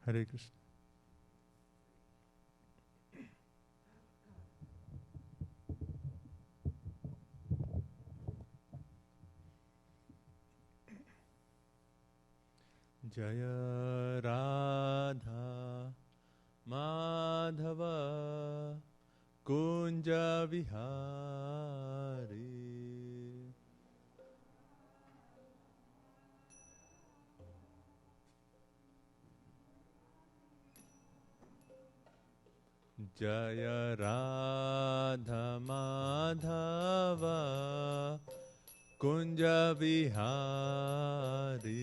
हरे कृष्ण। जय राधा माधव कुंज विहारी। जय राधा माधव कुंज विहारी।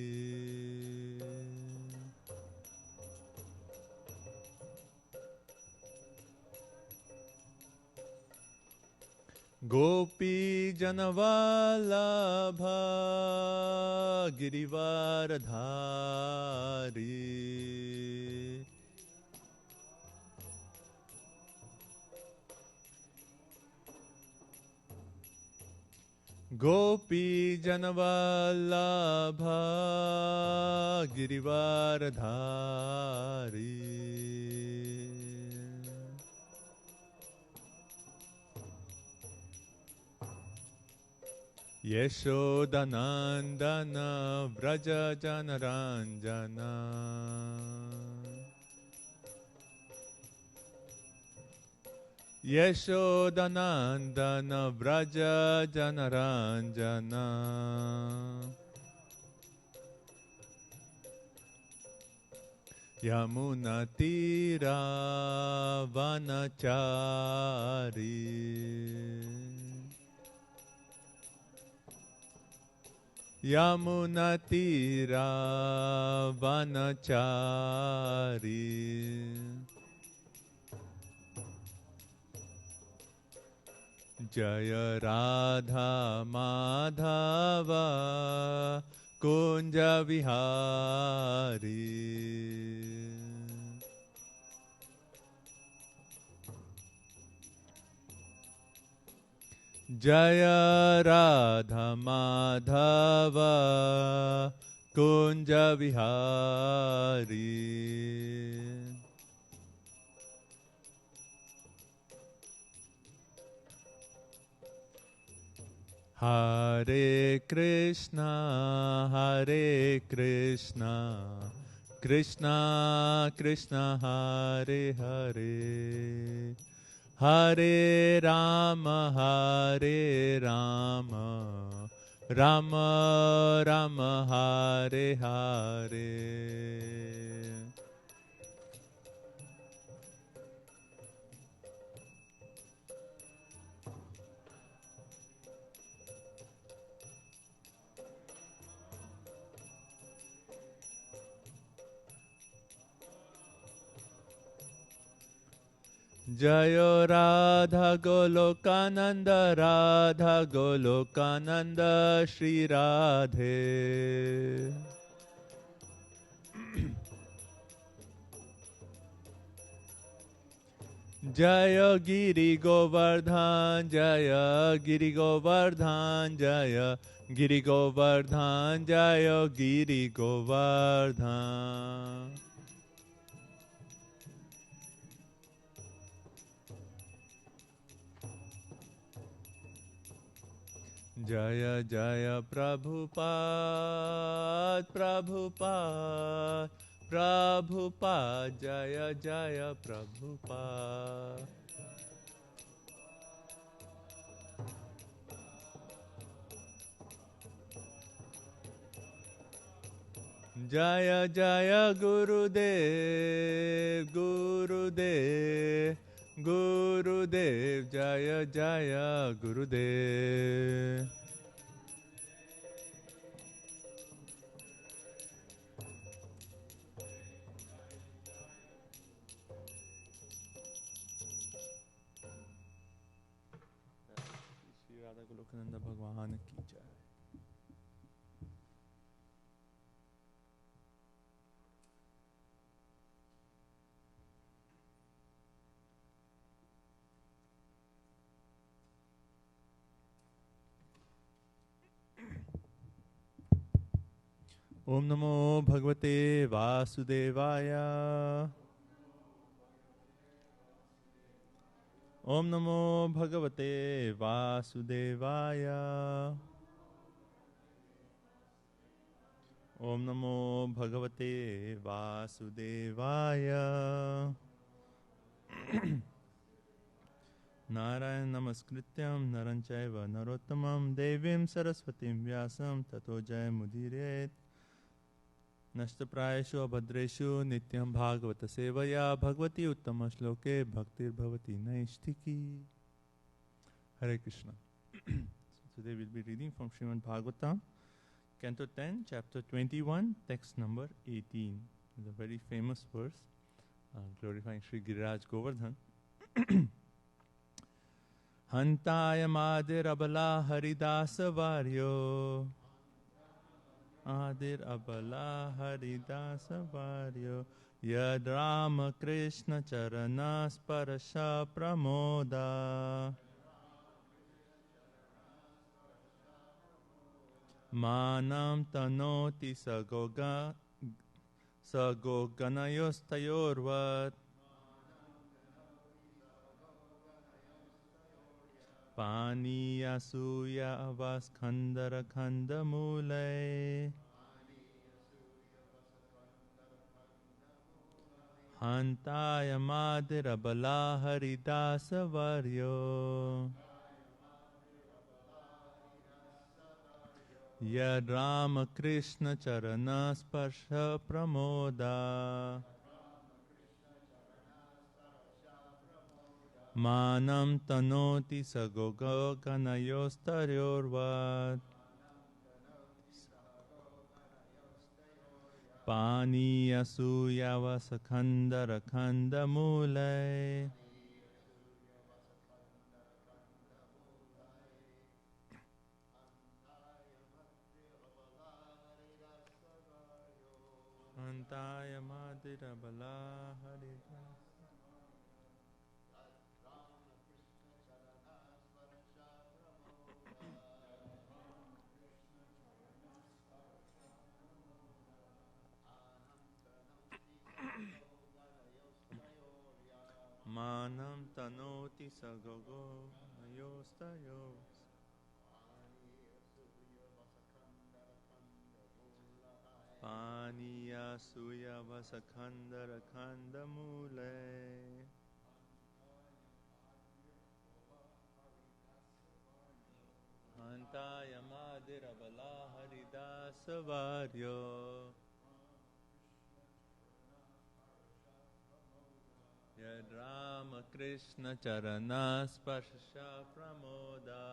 गोपी जनवल्लभ गिरिवरधारी। गोपी जनवल्लभ गिरिवरधारी। यशोदनंदन व्रज जनरंजना। यशोदनंदन व्रज जनरंजना। यमुना तीरा वनचारी। यमुना तीरा वनचारी। जय राधा माधव कुंज विहारी। जय राधा माधव कुंज विहारी। हरे कृष्णा कृष्णा कृष्णा हरे हरे, हरे राम राम राम हरे हरे। जय राधा गोलोकानंद राधा गोलोकानंद श्री राधे। जय गिरि गोवर्धन जय गिरि गोवर्धन जय गिरि गोवर्धन जय गिरि गोवर्धन। जय जय प्रभुपाद प्रभुपाद प्रभुपाद जय जय प्रभुपाद। जय जय गुरुदेव गुरुदेव गुरुदेव जय जय गुरुदेव। श्री राधा गोलोकानंद भगवान की जय। Om Namo Bhagavate Vasudevaya. Om Namo Bhagavate Vasudevaya. Om Namo Bhagavate Vasudevaya. Narayan Namaskrityam Naranchaiva Narottamam Devim Saraswatim Vyasam Tato Jayamudire Nashtaprayeshu Abhadreshu Nityam Bhagavata Sevaya Bhagavati Uttama Shloke Bhaktir Bhavati Naishtiki. Hare Krishna. So today we'll be reading from Srimad Bhagavatam, Canto 10, Chapter 21, text number 18. It's a very famous verse glorifying Sri Giriraj Govardhan. Hantaya Madir Abala Haridasa Varyo. Adir Abala Haridasa Varyo. Yad Rama Krishna Charanas Parasha Pramoda. Manam Tanoti Sagoganayos Paniya Suya Avaskandara Khandamule. Hantaya Madira Bala Haridasa Varyo. Yad Rama Krishna Charana Sparsha Pramoda. Manam Tanoti Sagoga Ganayostaryorvat. Paniya Suyava Sakandara Khandamule. Antaya Madira Bala Haridasa. Manam Tanoti Sagogo Ayostayos. Paniya Suya Vasakandara Khandamule. Hantaya Madira Bala Haridasa Varyo. Yad Rama Krishna Charana Sparsha Pramoda.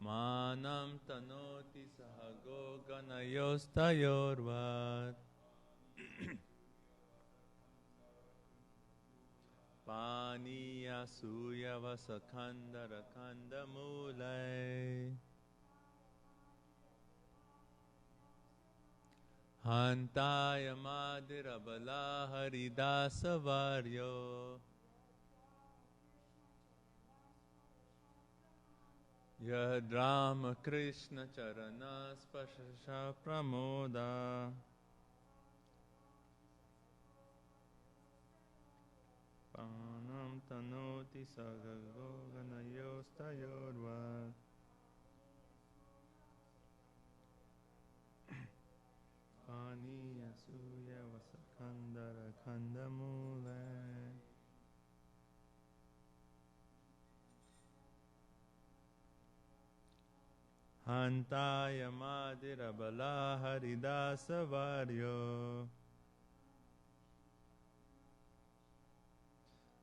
Manam Tanoti Sahago Ganayostayorvat. Paniya Suya Vasakandara Khandamule. Hantaya Madira Bala Haridasa Varyo. Yad Rama Krishna Charana Sparsha Pramoda. Panam Tanoti Sagago Ganayostayorvat. Paniya Suya Vasakandara Khandamule. Hantaya Madira Bala Haridasa Varyo.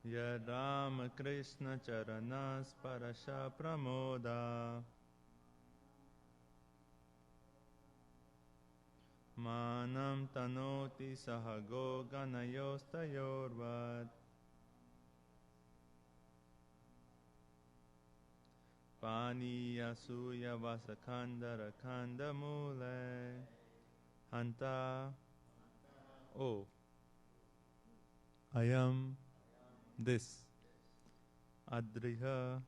Yad Rama Krishna Charana Parasha Pramoda. Manam Tanoti Sahago Ganayostayorvat. Paniya Suya Vasakandara Khandamule. Hanta. Oh, I am this Adrihi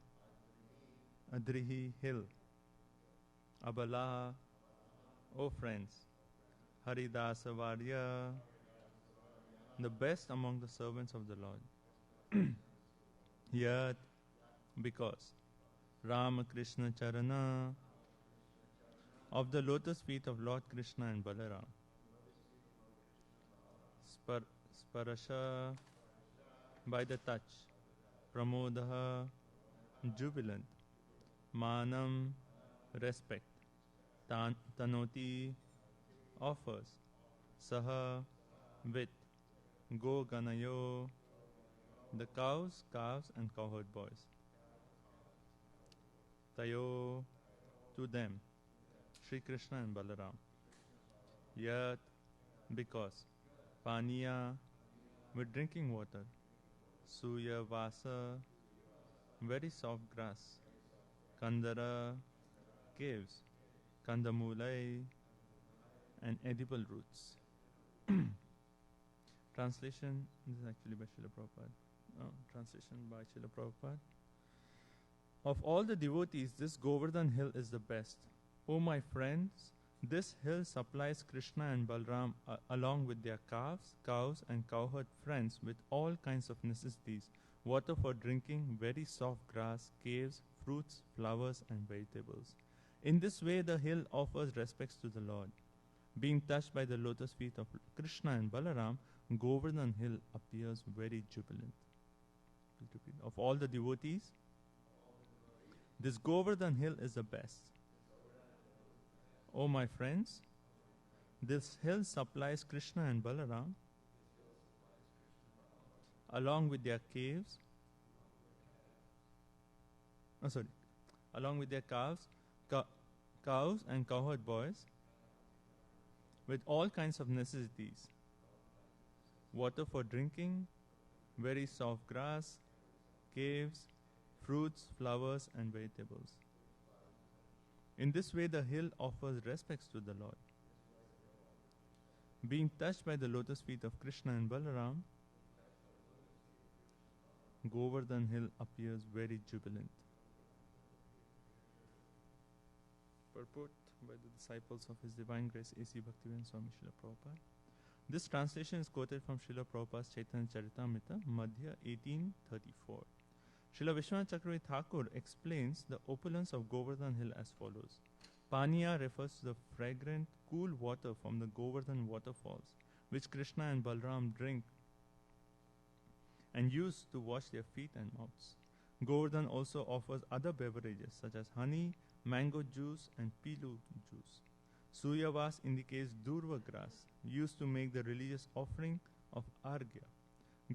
hill. Abala, O friends, Haridasa Varya, the best among the servants of the Lord. Yet, because Ramakrishna Charana, of the lotus feet of Lord Krishna and Balaram, Sparasha, by the touch, Pramodaha, jubilant, Manam, respect, Tanoti, offers, Saha, with, Go Ganayo, the cows, calves and cowherd boys. Tayo, to them, Sri Krishna and Balaram. Yat, because, Paniya, with drinking water. Suya Vasa, very soft grass. Kandara, caves. Kandamulai, and edible roots. Translation, this is actually by Srila Prabhupada. Translation by Srila Prabhupada. Of all the devotees, this Govardhan hill is the best. O my friends, this hill supplies Krishna and Balram along with their calves, cows and cowherd friends with all kinds of necessities, water for drinking, very soft grass, caves, fruits, flowers and vegetables. In this way the hill offers respects to the Lord. Being touched by the lotus feet of Krishna and Balaram, Govardhan hill appears very jubilant. Of all the devotees, this Govardhan hill is the best. O my friends, this hill supplies Krishna and Balaram along with their caves, along with their calves, cows and cowherd boys with all kinds of necessities, water for drinking, very soft grass, caves, fruits, flowers and vegetables. In this way the hill offers respects to the Lord. Being touched by the lotus feet of Krishna and Balaram, Govardhan hill appears very jubilant. Purport by the disciples of His Divine Grace A.C. Bhaktivedanta Swami Srila Prabhupada. This translation is quoted from Srila Prabhupada's Chaitanya Charitamrita, Madhya 1834. Srila Vishwanath Chakravarti Thakur explains the opulence of Govardhan hill as follows. Paniya refers to the fragrant, cool water from the Govardhan waterfalls, which Krishna and Balram drink and use to wash their feet and mouths. Govardhan also offers other beverages such as honey, mango juice and pilu juice. Suyavas indicates durva grass used to make the religious offering of argya.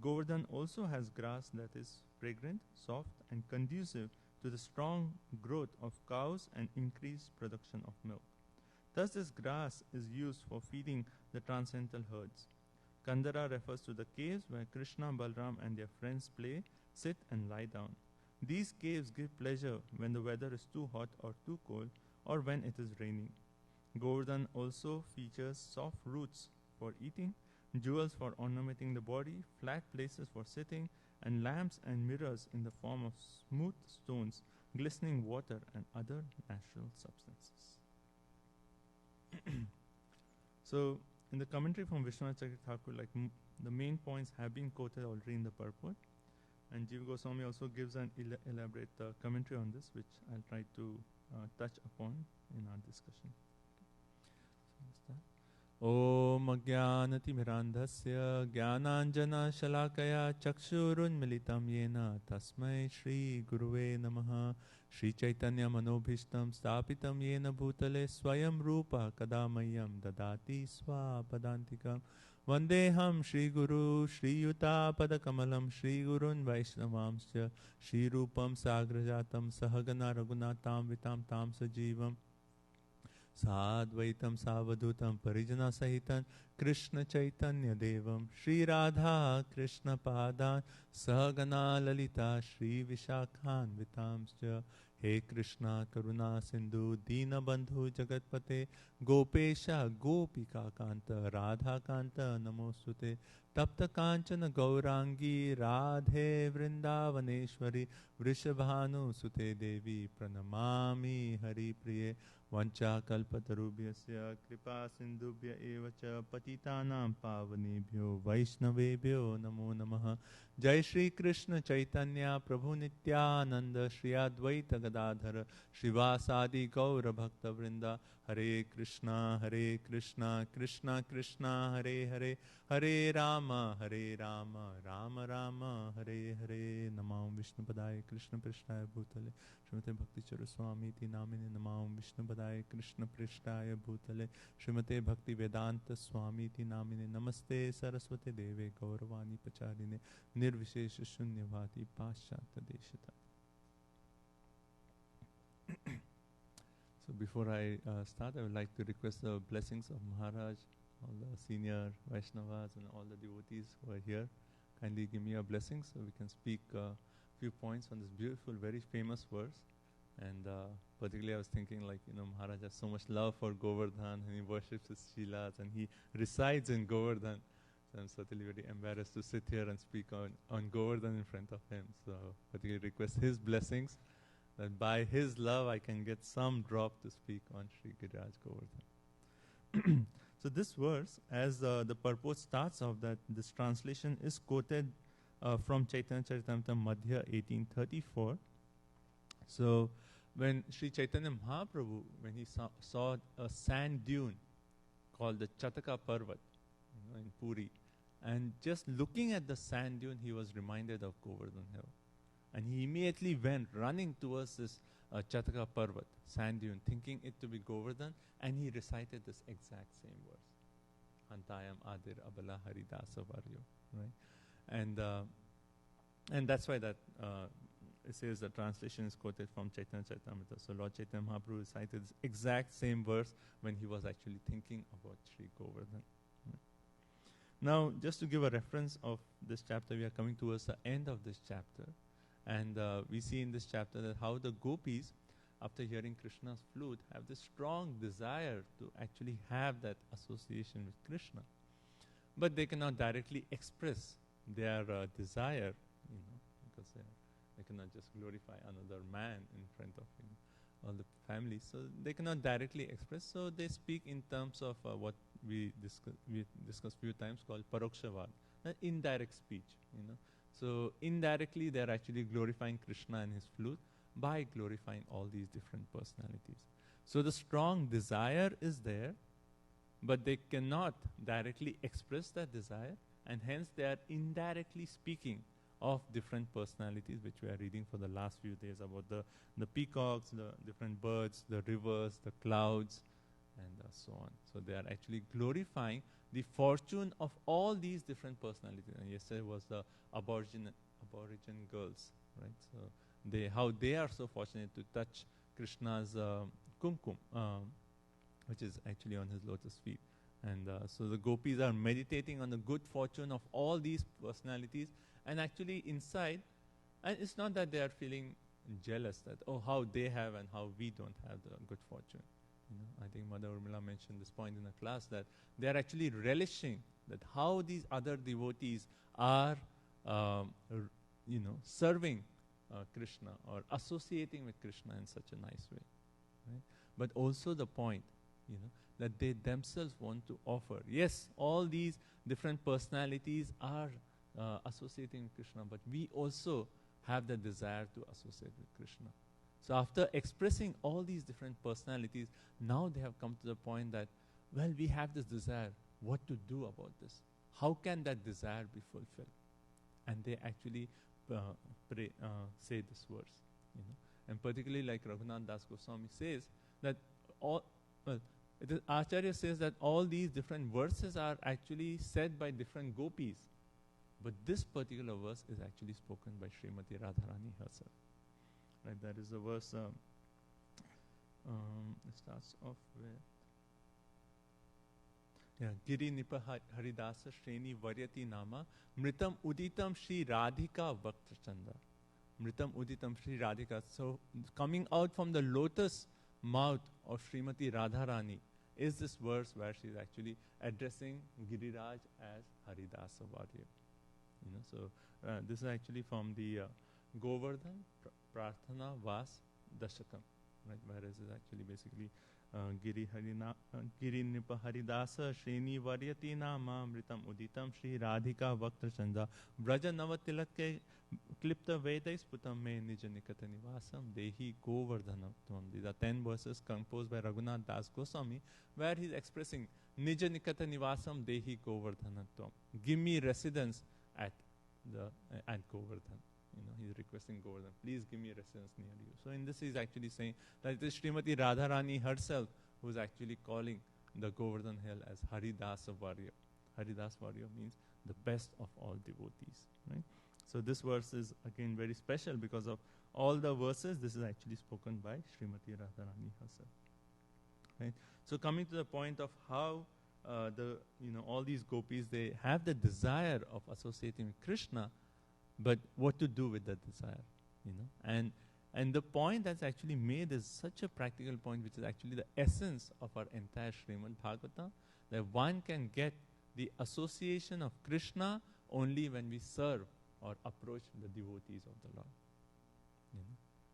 Govardhan also has grass that is fragrant, soft and conducive to the strong growth of cows and increased production of milk. Thus this grass is used for feeding the transcendental herds. Kandara refers to the caves where Krishna, Balram and their friends play, sit and lie down. These caves give pleasure when the weather is too hot or too cold or when it is raining. Govardhan also features soft roots for eating, jewels for ornamenting the body, flat places for sitting, and lamps and mirrors in the form of smooth stones, glistening water, and other natural substances. So, in the commentary from Vishwanath Chakravarti Thakur, the main points have been quoted already in the purport, and Jiva Goswami also gives an elaborate commentary on this, which I'll try to touch upon in our discussion. Om Ajnanatimirandhasya Jnananjana Shalakaya Chakshurunmilitam Yena Tasmai Shri Guruve Namaha. Shri Chaitanya Manobhishtam Stapitam Yena Bhutale Swayam Rupa Kadamayam Dadati Swapadantikam. Vandeham Shri Guru Shri Yuta Padakamalam Shri Gurun Vaishnavamsya Shri Rupam Sagrajatam Sahagana Raghunatam Vitam Tam Sajivam Sadvaitam Savadutam Parijana Sahitan Krishna Chaitanya Devam Shri Radha Krishna Padan Sahagana Lalita Shri Vishakhan Vitamscha He Krishna Karuna Sindhu Dina Bandhu Jagatpate Gopesha Gopika Kanta Radha Kanta Namostute Tapta Kanchana Gaurangi Radhe Vrindavaneshwari Vrishabhanu Sute Devi Pranamami Hari Priye Vancha kalpatarubhyasya kripa sindhubhya evacha patitanam pavanebhyo vaishnavebhyo namo namaha. Jai Shri Krishna Chaitanya Prabhu Nityananda Shri Advaita Gadadhara Shrivasadi Gaura Bhakta Vrinda Hare Krishna Krishna Krishna Hare Hare Hare Rama Rama Rama Hare Hare. Namam Vishnu Padaya Krishna Prishtaya Bhutale Srimate Bhakti Charu Swami Ti Namine Namam Vishnu Padaya Krishna Prishtaya Bhutale Srimate Bhakti Vedanta Swami Ti Namine Namaste Saraswate Deve Gauravani Pacharine Nirvishesha Shunyavati Paschata Deshata. So before I start, I would like to request the blessings of Maharaj, all the senior Vaishnavas and all the devotees who are here. Kindly give me a blessing so we can speak few points on this beautiful, very famous verse. And particularly I was thinking, like, Maharaj has so much love for Govardhan and he worships his Shilas and he resides in Govardhan. So I'm certainly very embarrassed to sit here and speak on Govardhan in front of him. So particularly request his blessings that by his love I can get some drop to speak on Sri Giriraj Govardhan. So this verse, as the purport starts off, that this translation is quoted from Chaitanya Charitamrita Madhya 1834. So when Sri Chaitanya Mahaprabhu, when he saw a sand dune called the Chataka Parvat in Puri, and just looking at the sand dune, he was reminded of Govardhan Hill. And he immediately went running towards this Chataka Parvat, sand dune, thinking it to be Govardhan, and he recited this exact same verse. Hantayam Adir Abala Haridasa Varyo. Right? And that's why that it says the translation is quoted from Chaitanya Charitamrita. So Lord Chaitanya Mahaprabhu recited this exact same verse when he was actually thinking about Sri Govardhan. Now, just to give a reference of this chapter, we are coming towards the end of this chapter. And we see in this chapter that how the gopis, after hearing Krishna's flute, have this strong desire to actually have that association with Krishna. But they cannot directly express their desire, because they cannot just glorify another man in front of all the family. So they cannot directly express. So they speak in terms of what we discussed few times called parokshavad, indirect speech. So indirectly they are actually glorifying Krishna and his flute by glorifying all these different personalities. So the strong desire is there, but they cannot directly express that desire, and hence they are indirectly speaking of different personalities, which we are reading for the last few days about the peacocks, the different birds, the rivers, the clouds, and so on. So they are actually glorifying the fortune of all these different personalities. And yesterday was the Aborigine girls, right? So how they are so fortunate to touch Krishna's kumkum, which is actually on his lotus feet. And so the gopis are meditating on the good fortune of all these personalities, and actually inside, and it's not that they are feeling jealous that, how they have and how we don't have the good fortune. I think Mother Urmila mentioned this point in the class, that they are actually relishing that how these other devotees are, serving Krishna or associating with Krishna in such a nice way. Right? But also the point, that they themselves want to offer. Yes, all these different personalities are associating with Krishna, but we also have the desire to associate with Krishna. So after expressing all these different personalities, now they have come to the point that, we have this desire. What to do about this? How can that desire be fulfilled? And they actually say this verse. And particularly like Raghunath Das Goswami says, that Acharya says that all these different verses are actually said by different gopis. But this particular verse is actually spoken by Srimati Radharani herself. Right, that is the verse. It starts off with, Giri Nipa Haridasa Shreni Varyati Nama Mritam Uditam Shri Radhika Vaktrachanda. Mritam Uditam Shri Radhika. So coming out from the lotus mouth of Srimati Radharani is this verse where she is actually addressing Giriraj as Haridasa Varya. So this is actually from the Govardhan Prarthana Vas Dashakam, right? Whereas it's actually basically Giri Nipa Haridasa Shreni Varyati Nama Mritam Uditam Shri Radhika Vaktra Chanda Vraja Navatilake Klipta Vedai Sputam Me Nija Nikata Nivasam Dehi Govardhanatvam. These are 10 verses composed by Raghunath Das Goswami, where he is expressing Nija Nikata Nivasam Dehi Govardhanatvam. Give me residence at Govardhan. He's requesting Govardhan. Please give me residence near you. So in this he is actually saying that it is Srimati Radharani herself who is actually calling the Govardhan hill as Haridasa Varya. Haridasa Varya means the best of all devotees. Right? So this verse is again very special because of all the verses. This is actually spoken by Srimati Radharani herself. Right? So coming to the point of how all these gopis, they have the desire of associating with Krishna, but what to do with that desire, and the point that's actually made is such a practical point, which is actually the essence of our entire Srimad Bhagavatam, that one can get the association of Krishna only when we serve or approach the devotees of the Lord.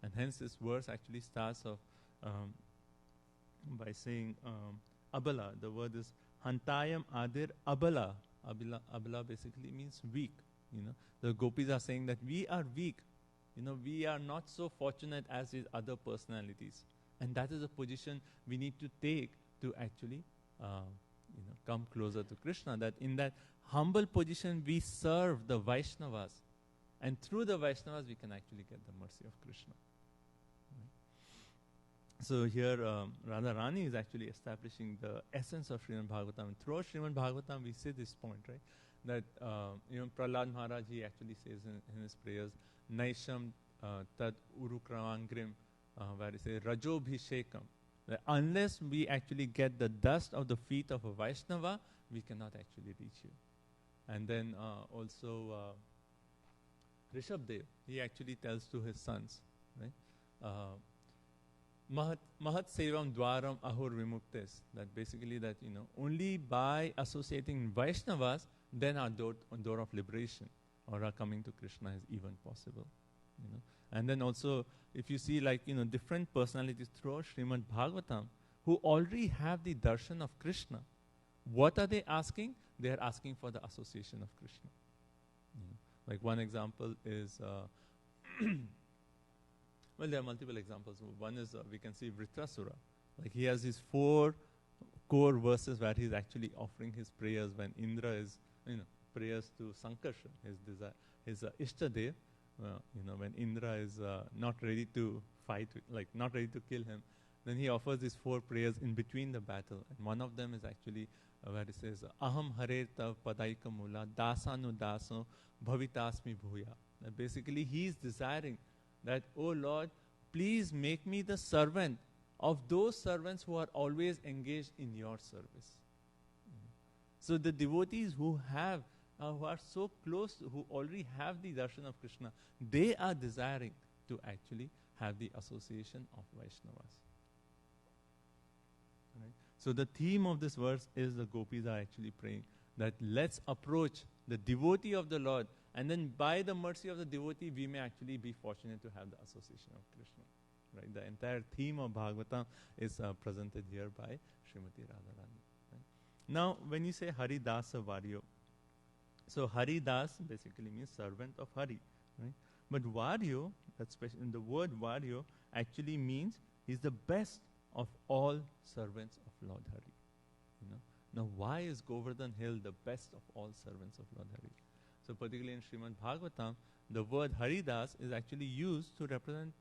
And hence this verse actually starts off by saying Abala. The word is Hantayam Adir Abala. Abala basically means weak. The gopis are saying that we are weak. We are not so fortunate as these other personalities. And that is a position we need to take to actually come closer to Krishna. That in that humble position we serve the Vaishnavas. And through the Vaishnavas we can actually get the mercy of Krishna. So here Radharani is actually establishing the essence of Srimad Bhagavatam. Throughout Srimad Bhagavatam we see this point, right? That Prahlad Maharaj, he actually says in his prayers, Naisham Tad Urukravangrim, where he says Rajobhishekam. That unless we actually get the dust of the feet of a Vaishnava, we cannot actually reach you. And then also Rishabdev, he actually tells to his sons, right? Mahat Sevam Dwaram Ahur Vimuktes. That basically that, only by associating Vaishnavas, then our door of liberation or our coming to Krishna is even possible. And then also, if you see different personalities throughout Srimad Bhagavatam who already have the darshan of Krishna, what are they asking? They are asking for the association of Krishna. Like one example is, well, there are multiple examples. One is, we can see Vritrasura. Like he has these 4 core verses where he is actually offering his prayers when Indra is, prayers to Sankarshan, his desire, his Ishtadev. When Indra is not ready to fight, not ready to kill him, then he offers these 4 prayers in between the battle. And one of them is actually where he says, Aham Hare Tav Padaika Mula Dasanu Daso Bhavitasmi Bhuya. That basically he is desiring that, oh Lord, please make me the servant of those servants who are always engaged in your service. So the devotees who have, who are so close, who already have the darshan of Krishna, they are desiring to actually have the association of Vaishnavas. Right? So the theme of this verse is the gopis are actually praying that let's approach the devotee of the Lord, and then by the mercy of the devotee, we may actually be fortunate to have the association of Krishna. Right? The entire theme of Bhagavatam is presented here by Srimati Radharani. Right? Now, when you say Haridasa Varyo, so Haridas basically means servant of Hari. Right? But Varyo, the word Varyo actually means he's the best of all servants of Lord Hari. Now, why is Govardhan Hill the best of all servants of Lord Hari? So particularly in Srimad Bhagavatam, the word Haridas is actually used to represent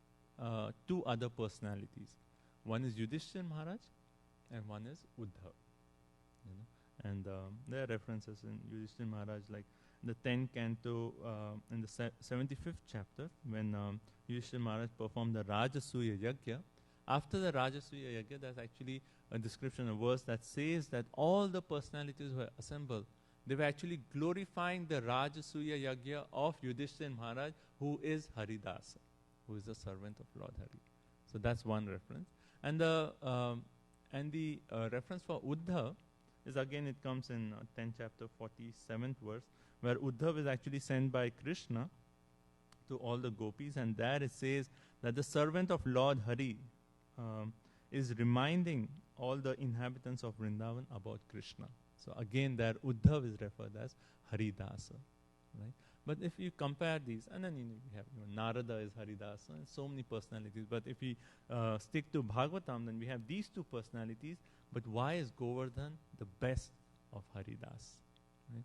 2 other personalities. One is Yudhishthir Maharaj and one is Uddhav. And there are references in Yudhishthir Maharaj, like the 10th canto in the 75th chapter, when Yudhishthir Maharaj performed the Rajasuya Yajna, after the Rajasuya Yajna, there's actually a description, a verse that says that all the personalities were assembled. They were actually glorifying the Rajasuya Yajna of Yudhishthira Maharaj, who is Haridasa, who is the servant of Lord Hari. So that's one reference. And the reference for Uddhav is, again, it comes in 10th chapter, 47th verse, where Uddhav is actually sent by Krishna to all the gopis, and there it says that the servant of Lord Hari is reminding all the inhabitants of Vrindavan about Krishna. So again, there Uddhav is referred as Haridasa, right? But if you compare these, and then we have Narada is Haridasa, and so many personalities. But if we stick to Bhagavatam, then we have these two personalities. But why is Govardhan the best of Haridas? Right?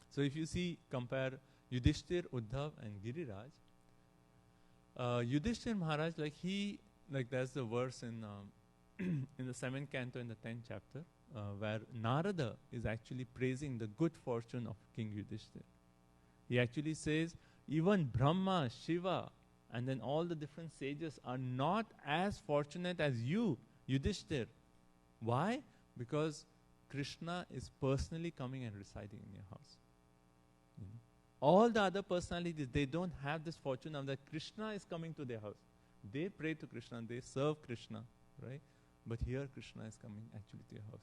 So if you see, compare Yudhishthir, Uddhav, and Giriraj. Yudhishthir Maharaj, like there's the verse in in the 7th canto in the 10th chapter, where Narada is actually praising the good fortune of King Yudhishthir. He actually says, even Brahma, Shiva, and then all the different sages are not as fortunate as you, Yudhishthir. Why? Because Krishna is personally coming and residing in your house. All the other personalities, they don't have this fortune of that Krishna is coming to their house. They pray to Krishna, they serve Krishna, right? But here Krishna is coming actually to your house.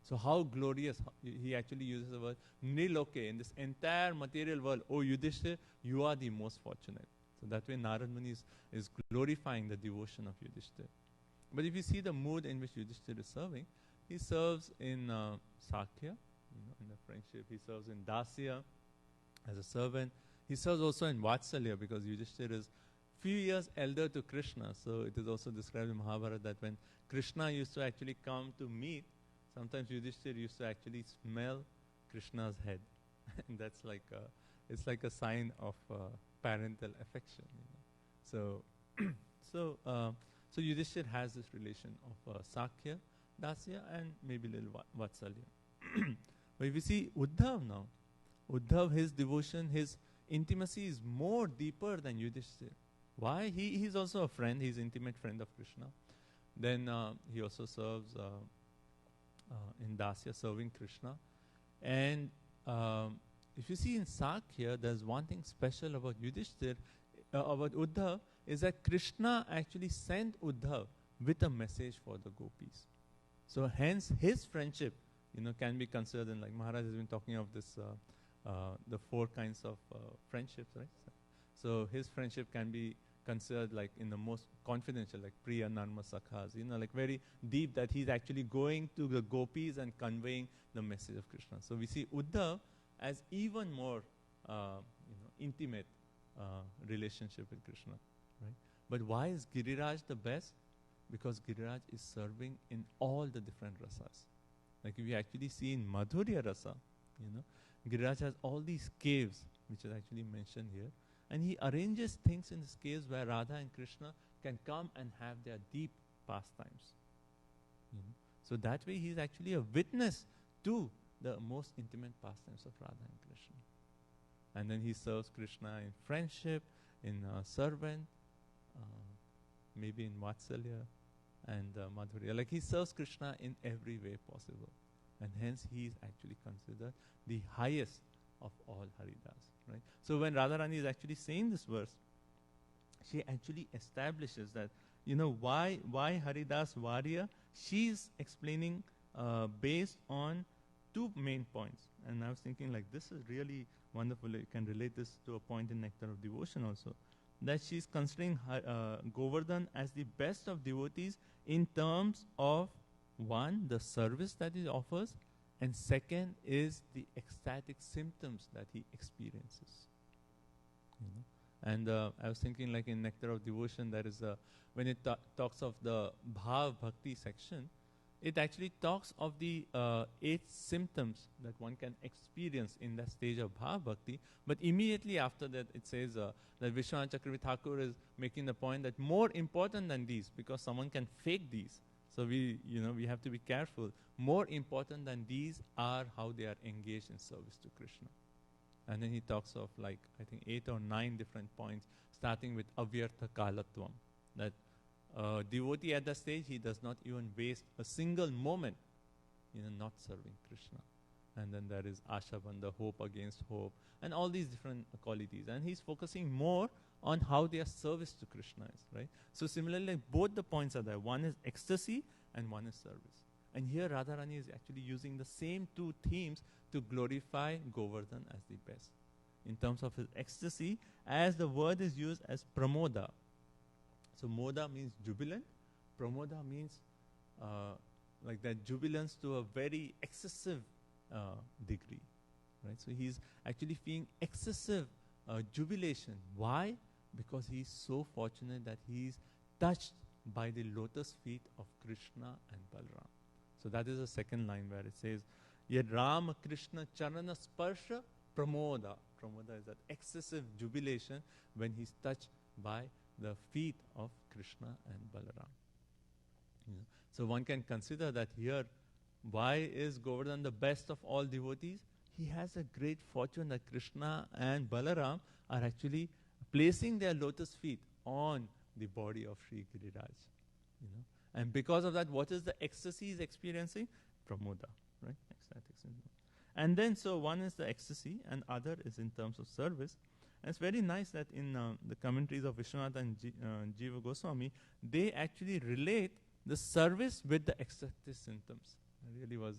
So how glorious, he actually uses the word Niloke, in this entire material world. Oh Yudhishthir, you are the most fortunate. So that way Narad Muni is glorifying the devotion of Yudhishthir. But if you see the mood in which Yudhishthir is serving, he serves in Sakhya, in the friendship. He serves in Dasya as a servant. He serves also in Vatsalya, because Yudhishthir is few years elder to Krishna. So it is also described in Mahabharata that when Krishna used to actually come to meet, sometimes Yudhishthir used to actually smell Krishna's head. And that's like it's like a sign of parental affection. So so Yudhishthir has this relation of Sakhya, Dasya, and maybe little Vatsalya. But if you see Uddhav now, Uddhav, his devotion, his intimacy is more deeper than Yudhishthir. Why? He's also a friend. He's an intimate friend of Krishna. Then he also serves in Dasya, serving Krishna. And if you see in Sakhya, there's one thing special about Yudhishthir, about Uddhav, is that Krishna actually sent Uddhav with a message for the gopis. So hence his friendship, can be considered, and like Maharaj has been talking of this, the 4 kinds of friendships, right? So his friendship can be considered like in the most confidential, like Priya Narma Sakhas, like very deep, that he's actually going to the gopis and conveying the message of Krishna. So we see Uddhav as even more, intimate relationship with Krishna, right? But why is Giriraj the best? Because Giriraj is serving in all the different rasas. Like if you actually see in Madhurya Rasa, Giriraj has all these caves, which is actually mentioned here. And he arranges things in these caves where Radha and Krishna can come and have their deep pastimes. So that way he is actually a witness to the most intimate pastimes of Radha and Krishna. And then he serves Krishna in friendship, in servant, maybe in Vatsalya and Madhurya. Like he serves Krishna in every way possible. And hence he is actually considered the highest of all Haridas. Right? So when Radharani is actually saying this verse, she actually establishes that, why Haridas Varya? She's explaining based on 2 main points. And I was thinking like this is really wonderful. You can relate this to a point in Nectar of Devotion also. That she's considering Govardhan as the best of devotees in terms of, 1, the service that he offers, and 2nd is the ecstatic symptoms that he experiences. And I was thinking like in Nectar of Devotion, there is when it talks of the Bhav Bhakti section, it actually talks of the 8 symptoms that one can experience in that stage of Bhav Bhakti. But immediately after that, it says that Vishwanath Chakravarti Thakur is making the point that more important than these, because someone can fake these. So we have to be careful. More important than these are how they are engaged in service to Krishna. And then he talks of like, I think 8 or 9 different points, starting with Avyartha Kalatvam. That devotee at that stage, he does not even waste a single moment, not serving Krishna. And then there is Ashabandha, hope against hope, and all these different qualities. And he's focusing more on how their service to Krishna is, right? So similarly, both the points are there. One is ecstasy and one is service. And here Radharani is actually using the same two themes to glorify Govardhan as the best. In terms of his ecstasy, as the word is used as pramoda. So moda means jubilant. Pramoda means like that jubilance to a very excessive degree, right? So he's actually feeling excessive jubilation. Why? Because he's so fortunate that he's touched by the lotus feet of Krishna and Balram. So that is the second line where it says, Yad Rama Krishna Charana Sparsha Pramoda. Pramoda is that excessive jubilation when he's touched by the feet of Krishna and Balaram. So one can consider that here, why is Govardhan the best of all devotees? He has a great fortune that Krishna and Balaram are actually placing their lotus feet on the body of Sri Giriraj. And because of that, what is the ecstasy he's experiencing? Pramoda, right? Ecstatic symptom. And then, so one is the ecstasy, and other is in terms of service. And it's very nice that in the commentaries of Vishwanath and Jiva Goswami, they actually relate the service with the ecstatic symptoms. I really was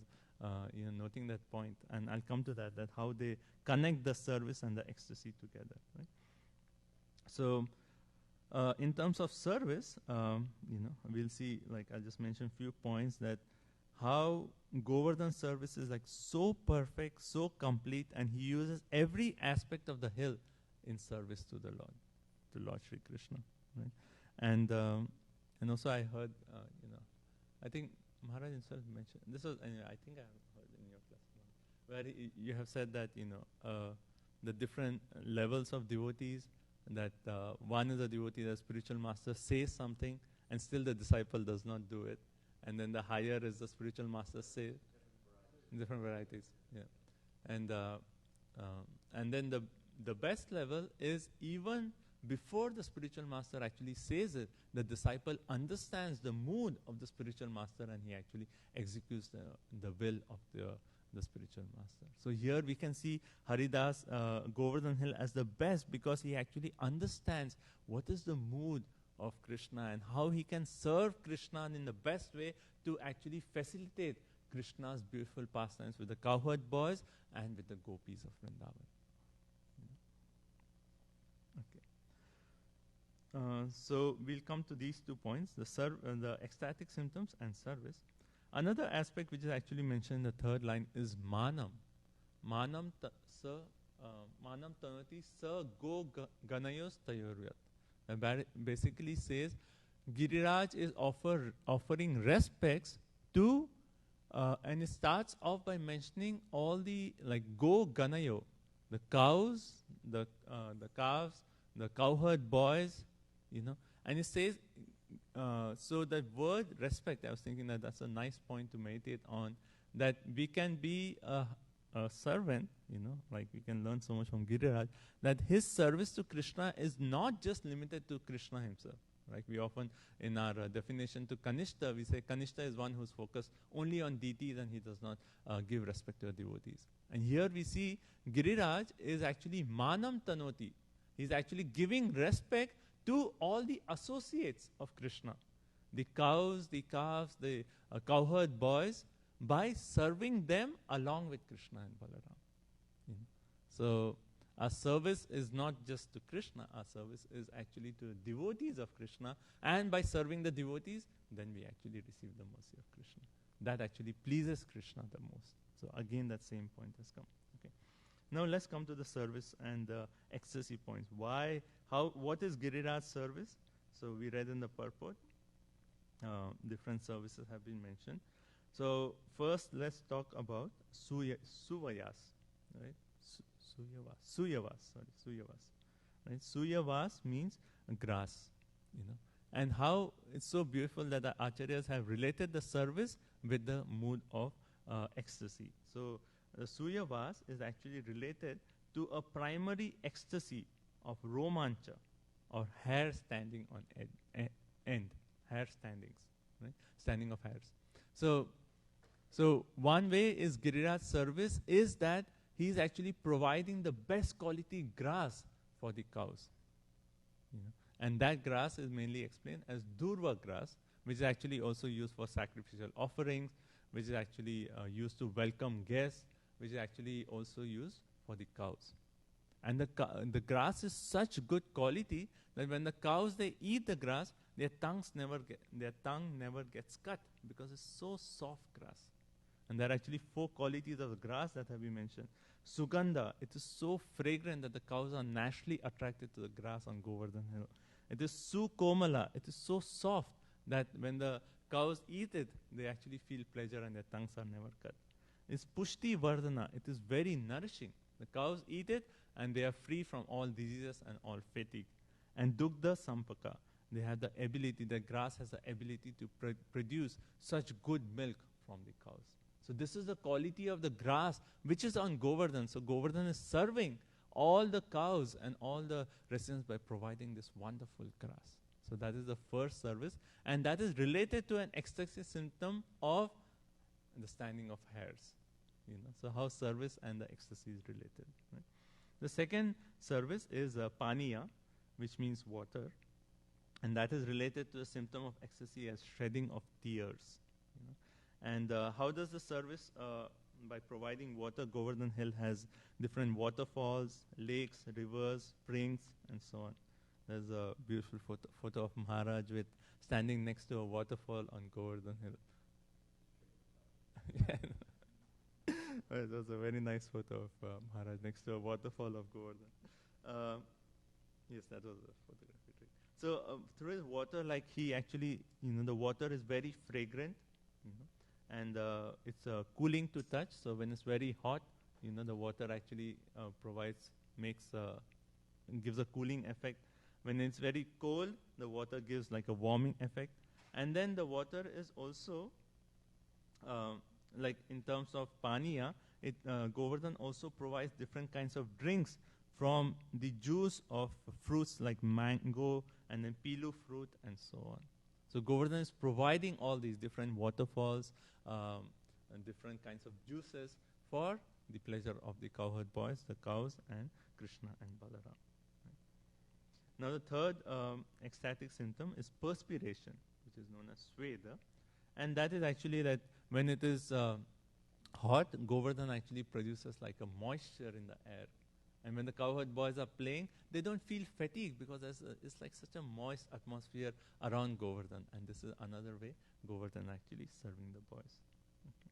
noting that point, and I'll come to that how they connect the service and the ecstasy together, right? So in terms of service, we'll see, like I just mentioned few points, that how Govardhan service is like so perfect, so complete, and he uses every aspect of the hill in service to the Lord, to Lord Shri Krishna, right? And also I heard, I think Maharaj himself mentioned, this was, I think I have heard in your class, where you have said that, the different levels of devotees, that one is a devotee, the spiritual master says something, and still the disciple does not do it. And then the higher is the spiritual master say different varieties. Yeah. And then the best level is even before the spiritual master actually says it, the disciple understands the mood of the spiritual master, and he actually executes the will of the spiritual master. So here we can see Haridas Govardhan Hill as the best, because he actually understands what is the mood of Krishna and how he can serve Krishna in the best way to actually facilitate Krishna's beautiful pastimes with the cowherd boys and with the gopis of Vrindavan. Okay. So we'll come to these 2 points, the ecstatic symptoms and service. Another aspect which is actually mentioned in the third line is manam. Manam tanati sa go ganayos tayoryat. Basically says Giriraj is offering respects to, and it starts off by mentioning all the go ganayo, the cows, the calves, the cowherd boys, and it says, so that word respect, I was thinking that that's a nice point to meditate on, that we can be a servant, like we can learn so much from Giriraj, that his service to Krishna is not just limited to Krishna himself. Right? We often, in our definition to Kanishta, we say Kanishta is one who's focused only on deities and he does not give respect to the devotees. And here we see Giriraj is actually Manam Tanoti. He's actually giving respect to all the associates of Krishna. The cows, the calves, the cowherd boys, by serving them along with Krishna and Balaram. So our service is not just to Krishna, our service is actually to devotees of Krishna, and by serving the devotees, then we actually receive the mercy of Krishna. That actually pleases Krishna the most. So again, that same point has come. Okay. Now let's come to the service and the ecstasy points. What is Giriraj's service? So we read in the purport, different services have been mentioned. So first, let's talk about Suvayas, right? Suyavas. Right? Suyavas means grass, and how it's so beautiful that the acharyas have related the service with the mood of ecstasy. So the Suyavas is actually related to a primary ecstasy of romancha, or hair standing on end, hair standings, right? Standing of hairs. So one way is Giriraj service is that he is actually providing the best quality grass for the cows. And that grass is mainly explained as Durva grass, which is actually also used for sacrificial offerings, which is actually used to welcome guests, which is actually also used for the cows. And the grass is such good quality that when the cows they eat the grass, their tongue never gets cut because it's so soft grass. And there are actually 4 qualities of the grass that have been mentioned. Sugandha, it is so fragrant that the cows are naturally attracted to the grass on Govardhan Hill. It is Sukomala, it is so soft that when the cows eat it, they actually feel pleasure and their tongues are never cut. It's Pushti Vardhana, it is very nourishing. The cows eat it and they are free from all diseases and all fatigue. And Dugdha Sampaka, they have the ability, the grass has the ability to produce such good milk from the cows. So this is the quality of the grass which is on Govardhan. So Govardhan is serving all the cows and all the residents by providing this wonderful grass. So that is the first service, and that is related to an ecstasy symptom of the standing of hairs. So how service and the ecstasy is related. Right? The second service is paniya, which means water, and that is related to the symptom of ecstasy as shedding of tears. And how does the service, by providing water, Govardhan Hill has different waterfalls, lakes, rivers, springs, and so on. There's a beautiful photo of Maharaj with standing next to a waterfall on Govardhan Hill. It was a very nice photo of Maharaj next to a waterfall of Govardhan. Yes, that was a photography trick. So through his water, like he actually, the water is very fragrant, and it's cooling to touch. So when it's very hot, the water actually gives a cooling effect. When it's very cold, the water gives like a warming effect. And then the water is also, like in terms of paniya, Govardhan also provides different kinds of drinks from the juice of fruits like mango and then pilu fruit and so on. So Govardhan is providing all these different waterfalls and different kinds of juices for the pleasure of the cowherd boys, the cows, and Krishna and Balaram. Now the third ecstatic symptom is perspiration, which is known as Sweda. And that is actually that when it is hot, Govardhan actually produces like a moisture in the air. And when the cowherd boys are playing, they don't feel fatigued because it's like such a moist atmosphere around Govardhan. And this is another way Govardhan actually serving the boys. Okay.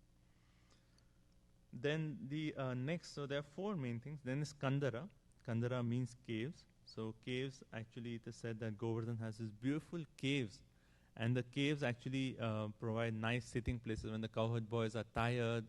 Then the next, so there are 4 main things. Then is Kandara. Kandara means caves. So caves, actually it is said that Govardhan has these beautiful caves. And the caves actually provide nice sitting places. When the cowherd boys are tired,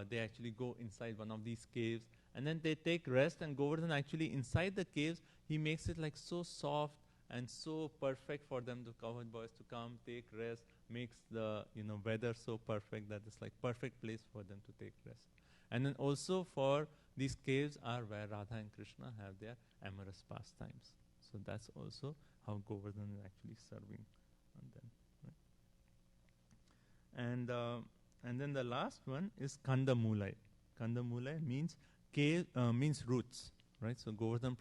they actually go inside one of these caves. And then they take rest, and Govardhan actually inside the caves, he makes it like so soft and so perfect for them, the cowherd boys, to come, take rest, makes the weather so perfect that it's like perfect place for them to take rest. And then also for these caves are where Radha and Krishna have their amorous pastimes. So that's also how Govardhan is actually serving on them. Right? And then the last one is Kandamulai. Kandamulai means cave, means roots, right? So Govardhan,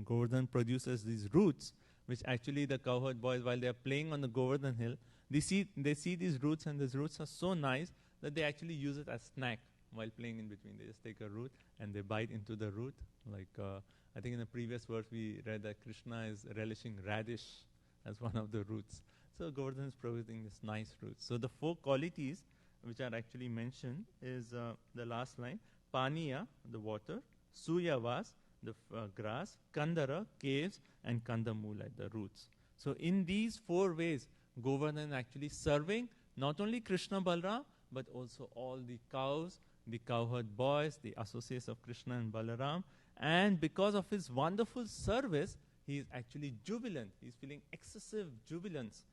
Govardhan produces these roots, which actually the cowherd boys, while they are playing on the Govardhan Hill, they see these roots, and these roots are so nice that they actually use it as snack while playing in between. They just take a root and they bite into the root. Like I think in the previous verse we read that Krishna is relishing radish as one of the roots. So Govardhan is providing this nice roots. So the 4 qualities which are actually mentioned is the last line: Paniya, the water; Suyavas, the grass; Kandara, caves; and Kandamulai, the roots. So in these 4 ways, Govardhan is actually serving not only Krishna Balaram, but also all the cows, the cowherd boys, the associates of Krishna and Balaram. And because of his wonderful service, he is actually jubilant. He is feeling excessive jubilance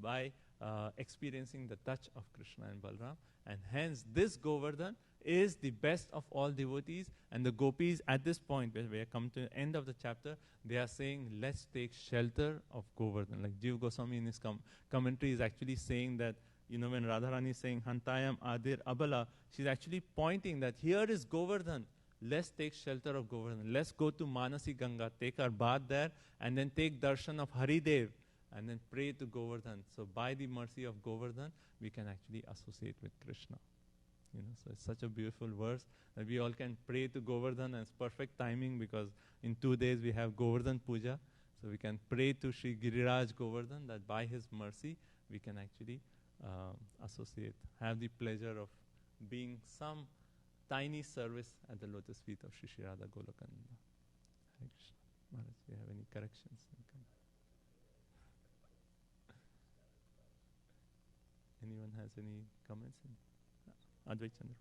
by experiencing the touch of Krishna and Balaram. And hence, this Govardhan is the best of all devotees. And the gopis at this point, where we are come to the end of the chapter, they are saying, let's take shelter of Govardhan. Like Jiva Goswami in his commentary is actually saying that, when Radharani is saying, Hantayam Adir Abala, she's actually pointing that here is Govardhan. Let's take shelter of Govardhan. Let's go to Manasi Ganga, take our bath there, and then take darshan of Haridev, and then pray to Govardhan. So by the mercy of Govardhan, we can actually associate with Krishna. So it's such a beautiful verse that we all can pray to Govardhan, and it's perfect timing because in 2 days we have Govardhan Puja. So we can pray to Sri Giriraj Govardhan that by his mercy we can actually associate, have the pleasure of being some tiny service at the lotus feet of Shri Radha Golokananda. Hare Krishna. Maharaj, do you have any corrections? Anyone has any comments? Advait Chandra.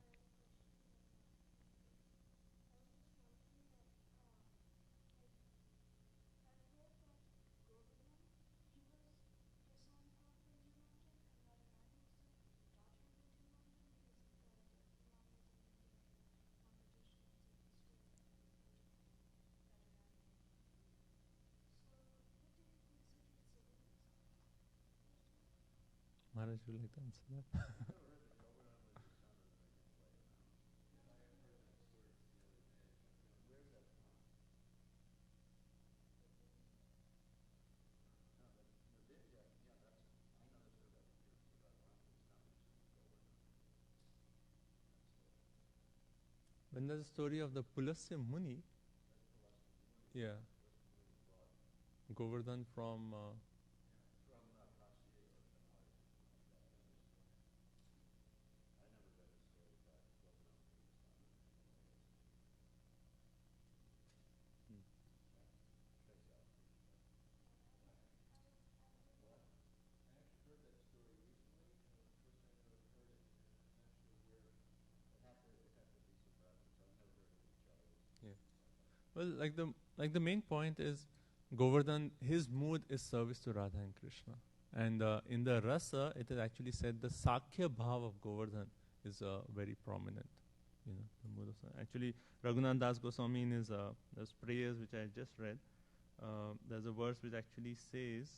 Maharaj, would you like to answer that? When there's a story of the Pulasya Muni, yeah, Govardhan from well, like the main point is Govardhan, his mood is service to Radha and Krishna. And in the Rasa, it is actually said the Sakhya Bhav of Govardhan is very prominent. The mood of actually, Raghunath Das Goswami in his those prayers which I just read, there's a verse which actually says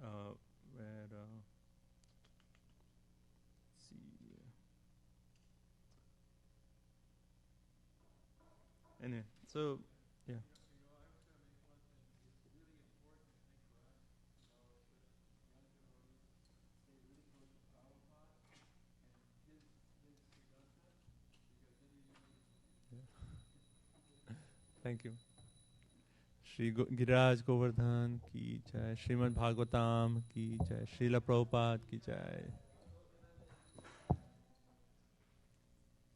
where see. Anyway, so yeah. Thank you. Shri Giriraj Govardhan ki jai, Srimad Bhagavatam ki jai, Srila Prabhupada ki jai.